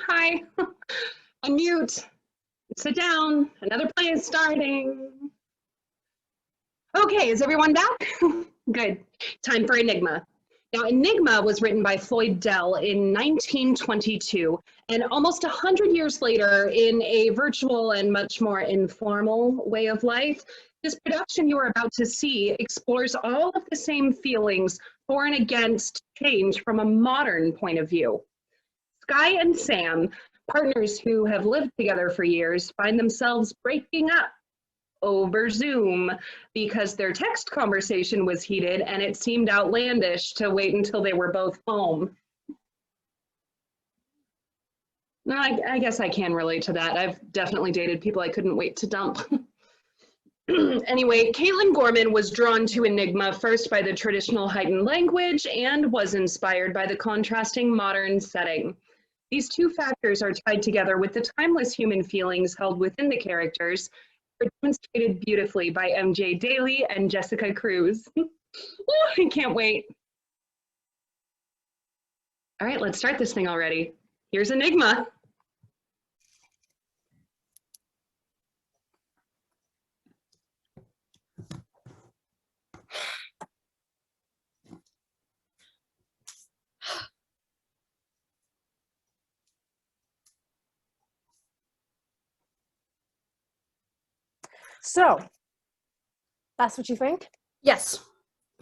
hi. Unmute. Sit down. Another play is starting. Okay, is everyone back? Good. Time for Enigma. Now, Enigma was written by Floyd Dell in 1922, and almost 100 years later, in a virtual and much more informal way of life, this production you're about to see explores all of the same feelings for and against change from a modern point of view. Skye and Sam, partners who have lived together for years, find themselves breaking up over Zoom because their text conversation was heated and it seemed outlandish to wait until they were both home. No, I guess I can relate to that. I've definitely dated people I couldn't wait to dump. Anyway, Caitlyn Gorman was drawn to Enigma first by the traditional heightened language and was inspired by the contrasting modern setting. These two factors are tied together with the timeless human feelings held within the characters, demonstrated beautifully by MJ Daly and Jessica Cruz. I can't wait. All right, let's start this thing already. Here's Enigma. So, that's what you think? Yes.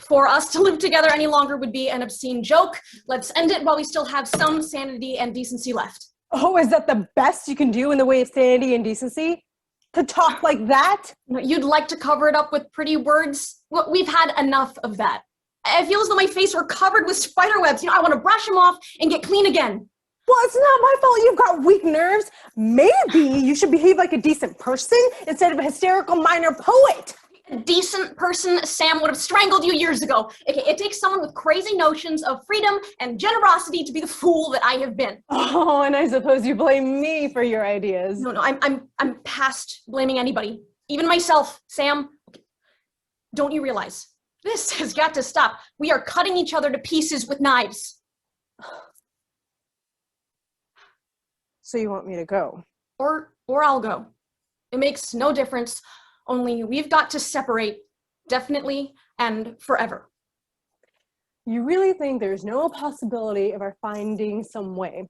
For us to live together any longer would be an obscene joke. Let's end it while we still have some sanity and decency left. Oh, is that the best you can do in the way of sanity and decency? To talk like that? You'd like to cover it up with pretty words? Well, we've had enough of that. I feel as though my face were covered with spider webs. I want to brush them off and get clean again. Well, it's not my fault you've got weak nerves. Maybe you should behave like a decent person instead of a hysterical minor poet. A decent person, Sam, would have strangled you years ago. It takes someone with crazy notions of freedom and generosity to be the fool that I have been. Oh, and I suppose you blame me for your ideas. No, I'm past blaming anybody, even myself, Sam. Don't you realize this has got to stop? We are cutting each other to pieces with knives. So you want me to go? Or I'll go. It makes no difference. Only we've got to separate, definitely and forever. You really think there's no possibility of our finding some way?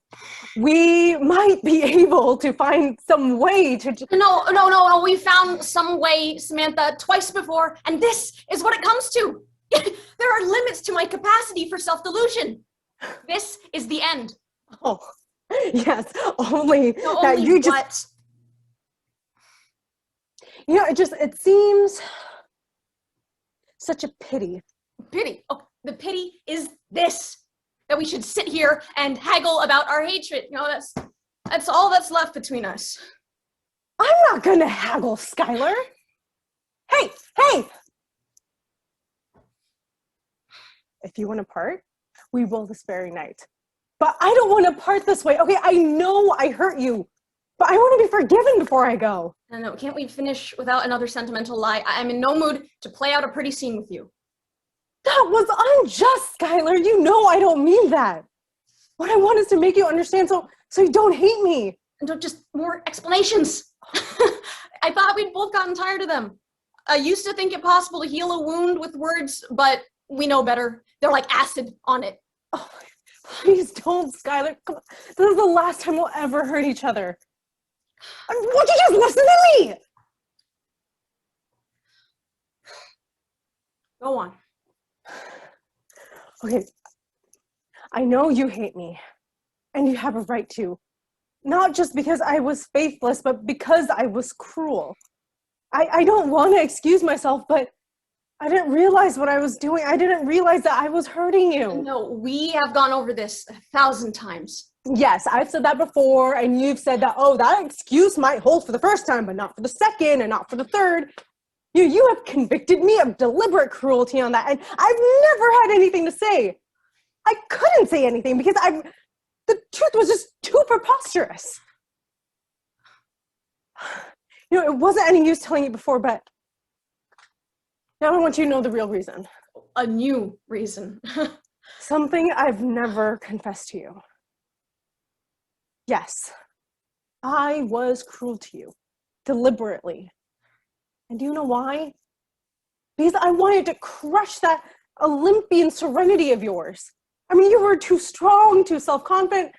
We might be able to find some way to... No, we found some way, Samantha, twice before, and this is what it comes to. There are limits to my capacity for self-delusion. This is the end. Oh, yes, only No, that only you what? just... You know, it seems such a pity. Pity. Oh, the pity is this, that we should sit here and haggle about our hatred. That's all that's left between us. I'm not gonna haggle, Skylar. Hey! If you want to part, we will this very night. But I don't want to part this way. Okay, I know I hurt you, but I want to be forgiven before I go. No, can't we finish without another sentimental lie? I'm in no mood to play out a pretty scene with you. That was unjust, Skylar. You know I don't mean that. What I want is to make you understand so you don't hate me. And don't just more explanations. I thought we'd both gotten tired of them. I used to think it possible to heal a wound with words, but we know better. They're like acid on it. Oh, please don't, Skylar. Come on. This is the last time we'll ever hurt each other. Won't you just listen to me? Go on. Okay, I know you hate me, and you have a right to. Not just because I was faithless, but because I was cruel. I don't want to excuse myself, but I didn't realize what I was doing. I didn't realize that I was hurting you. No, we have gone over this 1,000 times. Yes, I've said that before, and you've said that, oh, that excuse might hold for the first time, but not for the second, and not for the third. You have convicted me of deliberate cruelty on that, and I've never had anything to say. I couldn't say anything because the truth was just too preposterous. It wasn't any use telling you before, but now I want you to know the real reason. A new reason. Something I've never confessed to you. Yes, I was cruel to you, deliberately. And do you know why? Because I wanted to crush that Olympian serenity of yours. I mean, you were too strong, too self-confident.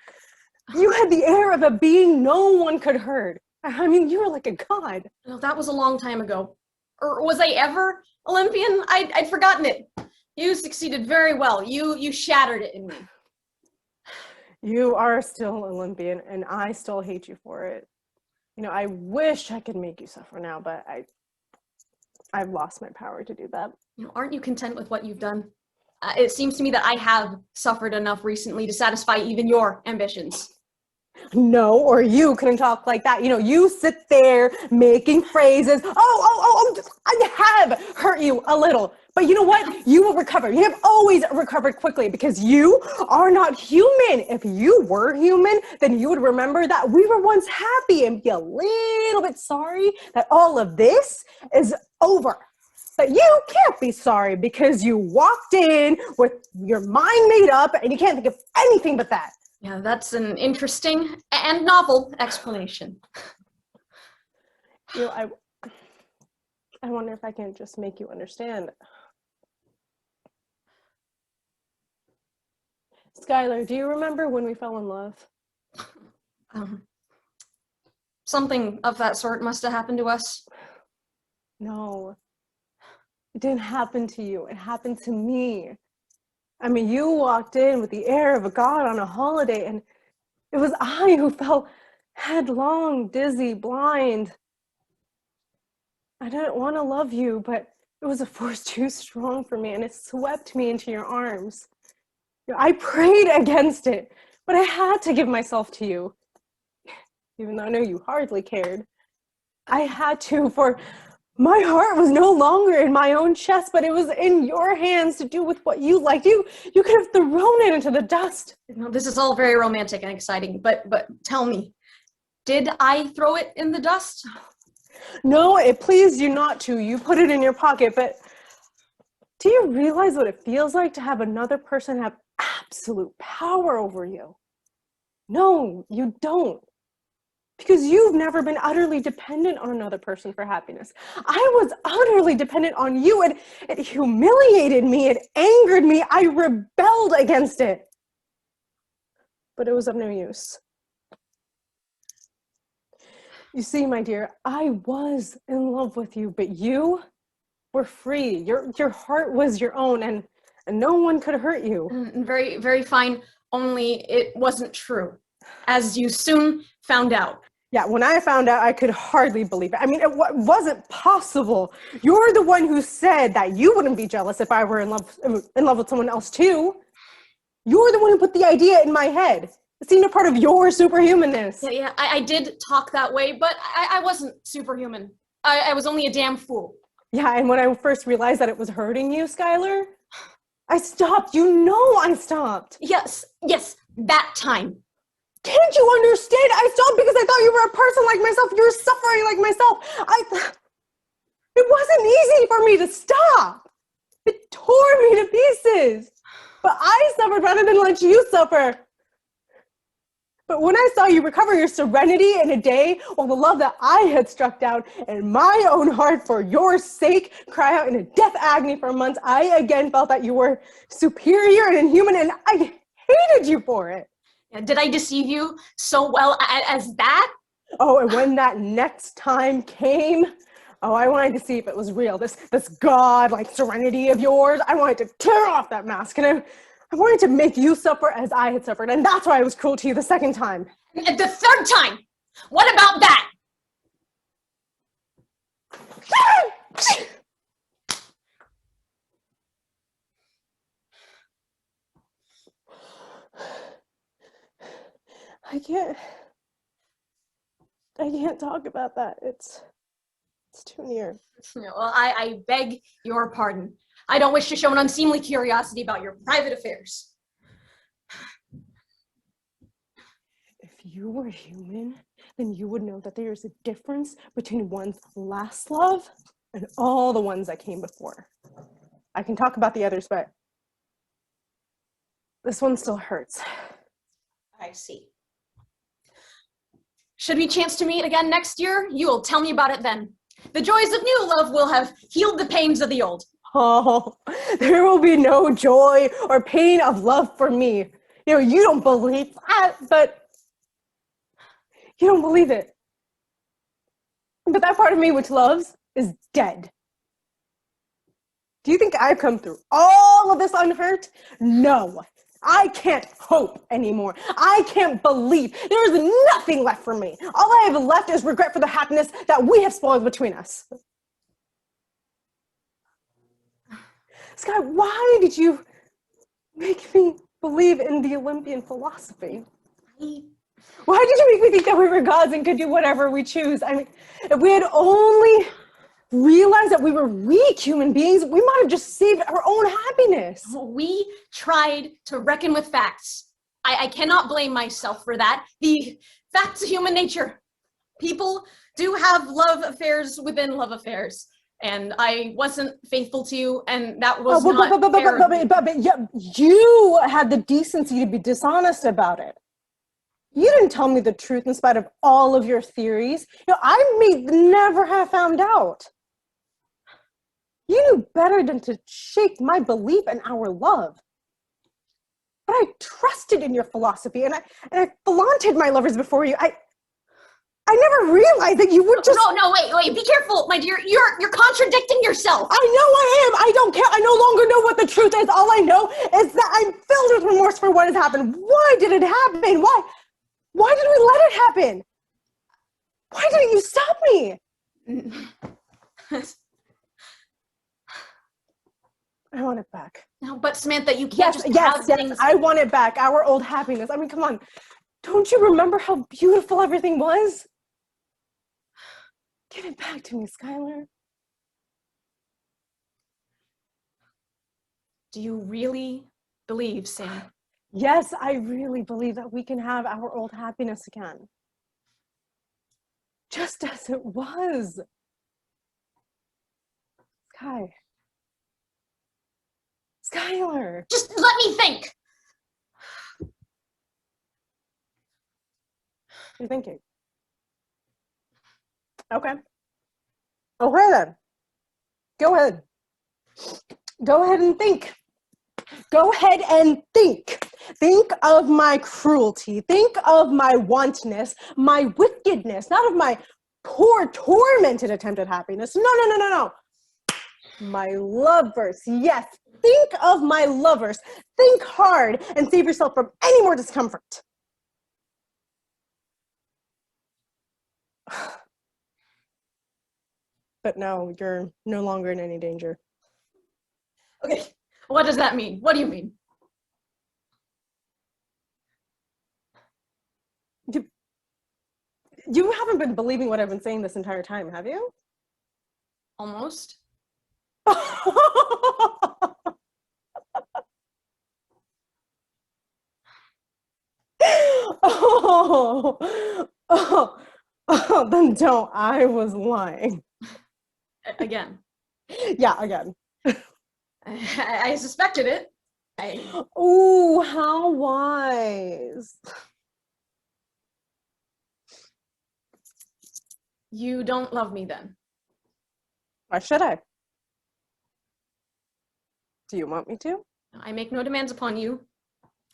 You had the air of a being no one could hurt. I mean, you were like a god. No, that was a long time ago. Or was I ever Olympian? I'd forgotten it. You succeeded very well. You shattered it in me. You are still Olympian, and I still hate you for it. You know, I wish I could make you suffer now, but I've lost my power to do that. You know, aren't you content with what you've done? It seems to me that I have suffered enough recently to satisfy even your ambitions. No, or you couldn't talk like that. You know, you sit there making phrases. I have hurt you a little. But you know what? You will recover. You have always recovered quickly because you are not human. If you were human, then you would remember that we were once happy and be a little bit sorry that all of this is over. But you can't be sorry because you walked in with your mind made up and you can't think of anything but that. Yeah, that's an interesting and novel explanation. You know, I wonder if I can just make you understand. Skylar, do you remember when we fell in love? Something of that sort must have happened to us. No, it didn't happen to you. It happened to me. I mean, you walked in with the air of a god on a holiday, and it was I who fell headlong, dizzy, blind. I didn't want to love you, but it was a force too strong for me, and it swept me into your arms. I prayed against it, but I had to give myself to you, even though I know you hardly cared. I had to, for my heart was no longer in my own chest, but it was in your hands to do with what you liked. You could have thrown it into the dust. No, this is all very romantic and exciting, but tell me, did I throw it in the dust? No, it pleased you not to. You put it in your pocket, but do you realize what it feels like to have another person have absolute power over you? No, you don't. Because you've never been utterly dependent on another person for happiness. I was utterly dependent on you, and it humiliated me, it angered me, I rebelled against it. But it was of no use. You see, my dear, I was in love with you, but you were free. Your heart was your own, and no one could hurt you. Very, very fine, only it wasn't true, as you soon found out. Yeah, when I found out, I could hardly believe it. I mean, it wasn't possible. You're the one who said that you wouldn't be jealous if I were in love with someone else too. You're the one who put the idea in my head. It seemed a part of your superhumanness. Yeah, I did talk that way, but I wasn't superhuman. I was only a damn fool. Yeah, and when I first realized that it was hurting you, Skylar, I stopped. You know I stopped. Yes, that time. Can't you understand? I stopped because I thought you were a person like myself. You're suffering like myself. It wasn't easy for me to stop. It tore me to pieces. But I suffered rather than let you suffer. But when I saw you recover your serenity in a day, while the love that I had struck down in my own heart for your sake cry out in a death agony for months, I again felt that you were superior and inhuman, and I hated you for it. Did I deceive you so well as that? Oh, and when that next time came, I wanted to see if it was real. This god-like serenity of yours, I wanted to tear off that mask, and I wanted to make you suffer as I had suffered, and that's why I was cruel to you the second time. And the third time? What about that? I can't talk about that. It's too near. Well, I beg your pardon. I don't wish to show an unseemly curiosity about your private affairs. If you were human, then you would know that there is a difference between one's last love and all the ones that came before. I can talk about the others, but this one still hurts. I see. Should we chance to meet again next year, you will tell me about it then. The joys of new love will have healed the pains of the old. Oh, there will be no joy or pain of love for me. You don't believe that, but you don't believe it. But that part of me which loves is dead. Do you think I've come through all of this unhurt? No, I can't hope anymore. I can't believe. There is nothing left for me. All I have left is regret for the happiness that we have spoiled between us. Skye, why did you make me believe in the Olympian philosophy? Why did you make me think that we were gods and could do whatever we choose? I mean, if we had only realized that we were weak human beings, we might have just saved our own happiness. We tried to reckon with facts. I cannot blame myself for that. The facts of human nature. People do have love affairs within love affairs. And I wasn't faithful to you, and that was not fair. But you had the decency to be dishonest about it. You didn't tell me the truth in spite of all of your theories. I may never have found out. You knew better than to shake my belief in our love. But I trusted in your philosophy, and I flaunted my lovers before you. I never realized that you would just... No, wait, be careful, my dear. You're contradicting yourself. I know I am. I don't care. I no longer know what the truth is. All I know is that I'm filled with remorse for what has happened. Why did it happen? Why did we let it happen? Why didn't you stop me? I want it back. No, but Samantha, you can't Yes, I want it back. Our old happiness. I mean, come on. Don't you remember how beautiful everything was? Give it back to me, Skylar. Do you really believe, Sam? Yes, I really believe that we can have our old happiness again. Just as it was. Skye. Skylar. Just let me think. You're thinking. Okay. Okay then. Go ahead. Go ahead and think. Go ahead and think. Think of my cruelty. Think of my wantonness, my wickedness, not of my poor, tormented attempt at happiness. No. My lovers. Yes. Think of my lovers. Think hard and save yourself from any more discomfort. But no, you're no longer in any danger. Okay, what does that mean? What do you mean? You haven't been believing what I've been saying this entire time, have you? Almost. Then don't. I was lying. Again. Yeah, again. I suspected it. Ooh, how wise. You don't love me then. Why should I? Do you want me to? I make no demands upon you.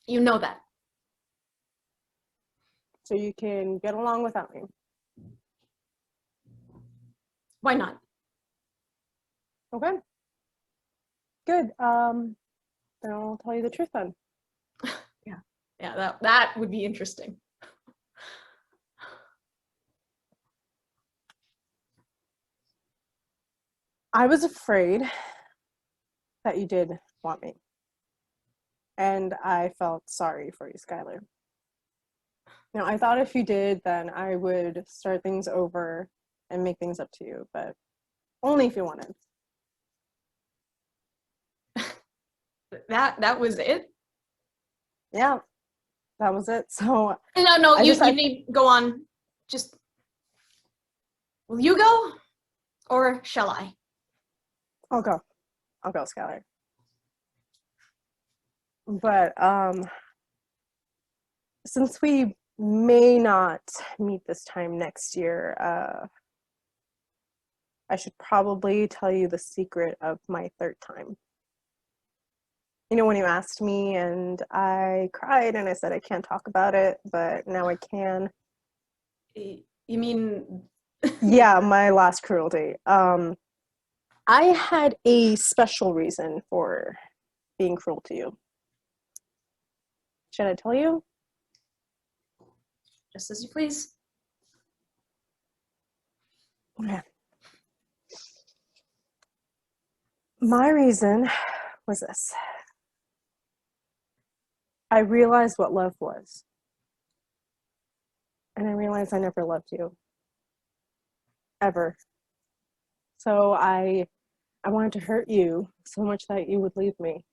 You know that. So you can get along without me. Why not? Okay. Good. Then I'll tell you the truth then. Yeah, that would be interesting. I was afraid that you did want me. And I felt sorry for you, Skylar. Now, I thought if you did, then I would start things over and make things up to you, but only if you wanted. That was it? Yeah, that was it. So No, you need go on. Just, will you go? Or shall I? I'll go, Skylar. But since we may not meet this time next year, I should probably tell you the secret of my third time. You know, when you asked me and I cried and I said I can't talk about it, but now I can. You mean... Yeah, my last cruelty. I had a special reason for being cruel to you. Should I tell you? Just as you please. Okay. My reason was this. I realized what love was. And I realized I never loved you. Ever. So I wanted to hurt you so much that you would leave me.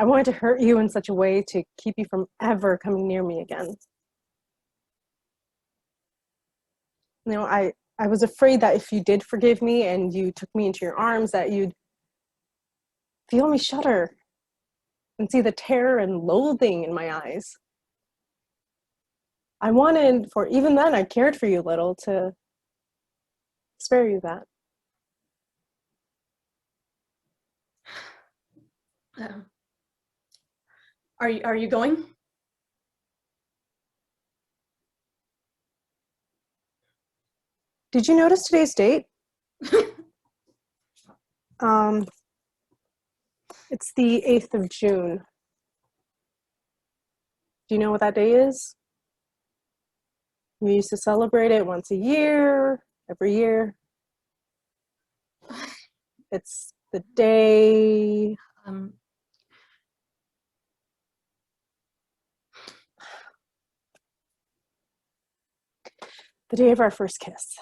I wanted to hurt you in such a way to keep you from ever coming near me again. You know, I was afraid that if you did forgive me and you took me into your arms, that you'd feel me shudder and see the terror and loathing in my eyes. I wanted, for even then I cared for you little, to spare you that. Are you going? Did you notice today's date? It's the 8th of June. Do you know what that day is? We used to celebrate it once a year, every year. It's the day... the day of our first kiss.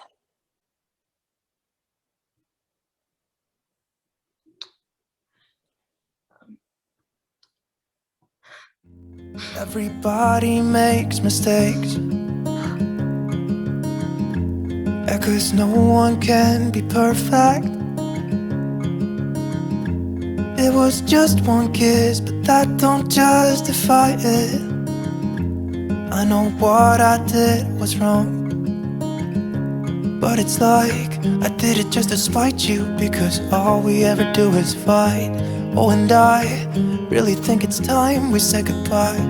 Everybody makes mistakes. Yeah, 'cause no one can be perfect. It was just one kiss, but that don't justify it. I know what I did was wrong, but it's like I did it just to spite you, because all we ever do is fight. Oh, and I really think it's time we say goodbye.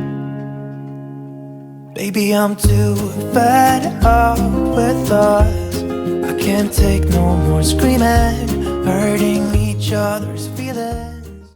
Baby, I'm too fed up with us. I can't take no more screaming, hurting each other's